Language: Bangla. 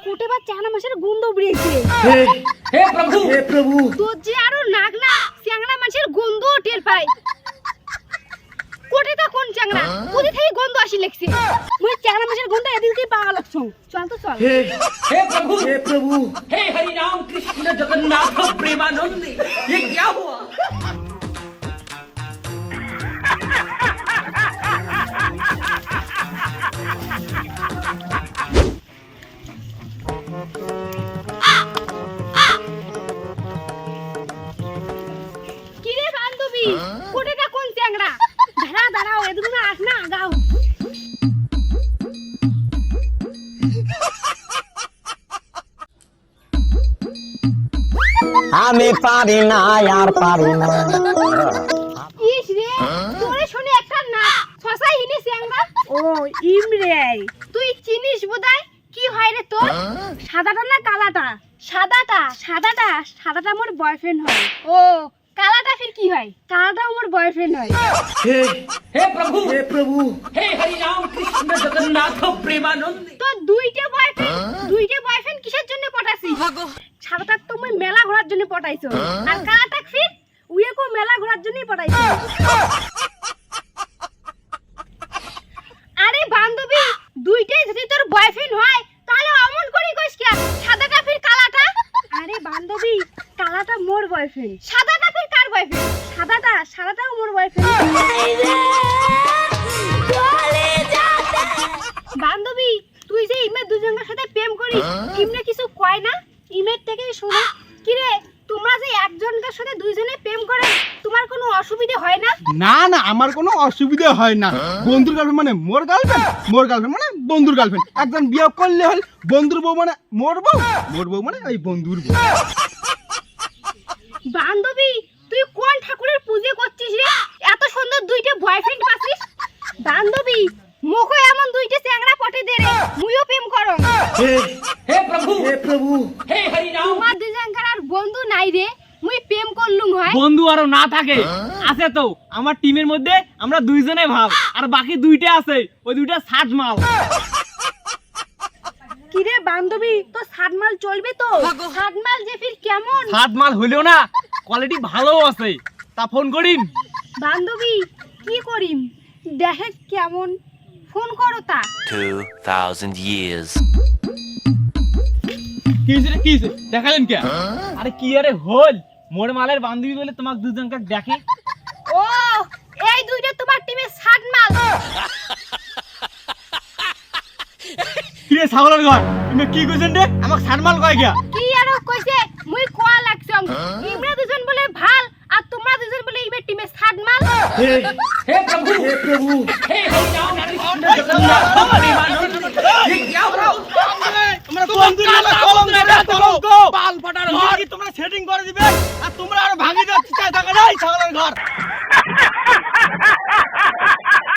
কোটে বা চ্যাংড়া মাছের গন্ধ বেরিয়েছে। হে প্রভু তোর যে আরো নাগনা চ্যাংড়া মাছের গন্ধ টের পাই। কোটে তা কোন চ্যাংড়া কোথা থেকে গন্ধ আসি লাগছে? মুই চ্যাংড়া মাছের গন্ধ এদিকে পাওয়া লাগছো। চল তো চল। हे प्रभु हे हरि राम कृष्ण जगन्नाथ प्रेमानंद ये क्या हुआ? কি রে বান্ধবী কোটে তা কোন চ্যাংড়া? দাঁড়াও এদিকে না আস না আগাও। আমি পারি না আর পারি না। ইস রে তোরে শুনে একটা না ছসাই হিনি চ্যাংড়া। ও ইমরে তুই চিনিস বোধহয় কি হয় রে তোর? সাদাটা না কালাটা? সাদাটা আমার বয়ফ্রেন্ড হয়। ও কালাটা ফির কি হয়? কালাটা আমার বয়ফ্রেন্ড হয়। हे प्रभु हे हरि राम कृष्ण जगन्नाथ प्रेमानंद তো দুইটা বয়ফ্রেন্ড কিসের জন্য পটাইছিস? সাদাটা তুমি মেলা ঘোরার জন্য পটাইছো আর কালাটা ফির উইয়েকো মেলা ঘোরার জন্যই পটাইছো। আরে বান্ধবী দুইটাই যদি তোর বয়ফ্রেন্ড হয় তাহলে অমন করি কইস কি সাদাটা ফির কালাটা? আরে বান্ধবী কালাটা মোর বয়ফ্রেন্ড, সাদাটা ফির কার বয়ফ্রেন্ড? সাদাটাও মোর বয়ফ্রেন্ড। বান্ধবী তুই যে ইমে দুজনের সাথে প্রেম করিস ইমনে কিছু কয় না? ইমের থেকে শুনে কি রে তোমরা যে একজনের সাথে দুইজনে প্রেম করে তোমার কোনো অসুবিধা হয় না? না আমার কোনো অসুবিধা হয় না। বন্ধুর গার্লফ্রেন্ড মানে মোর গার্লফ্রেন্ড মানে বন্ধুর গার্লফ্রেন্ড। একজন বিয়ে করলে হল বন্ধুর বউ মানে মোর বউ মানে ওই বন্ধুর বউ। বান্ধবী তুই কোন ঠাকুরের পূজা করছিস রে? এত সুন্দর দুইটা বয়ফ্রেন্ড পাছিস। বান্ধবী মোকে এমন দুইটা চ্যাংড়া পটে দে রে মুইও প্রেম করো। हे प्रभु हे हरि राम তোমার দুজনকার আর বন্ধু নাই রে মুই প্রেম করলুম হয়। বন্ধু আরো না থাকে আছে তো আমার টিমের মধ্যে আমরা দুইজনে ভাব আর বাকি দুইটা আছে ওই দুইটা সাত মাল। কি রে বান্ধবী তো সাতমাল চলবে তো? সাতমাল যে ফির কেমন? সাত মাল হইলেও না কোয়ালিটি ভালো আছে তা ফোন করিম। বান্ধবী কি করিম দেখে কেমন ফোন করো তা। 2,000 years. কি হইছে দেখালেন কে? আরে কি আরে হল মোর মালের বান্ধবী বলে তোমাকে দুজনকে দেখে। ও এই দুইটা তোমার টিমে সাতমাল। কি রে ছাগলের ঘর তুমি কি কইছেন রে আমাকে সাত মাল কয় গিয়া? কি আর কইছে মুই কোয়া লাগছম ইমরা দুজন বলে ভাল আর তোমরা দুজন বলে ইমে টিমে সাতমাল। हे प्रभु हे हरि राम कृष्ण जगन्नाथ प्रेमानंद ये क्या हुआ? তোমরা বন্ধুর নামে কলম দেবে কলঙ্ক বাল ফাটার ঘর। তোমরা সেটিং করে দিবে আর তোমরা আর ভাঙি যাচ্ছে টাকা নাই ছাগলের ঘর।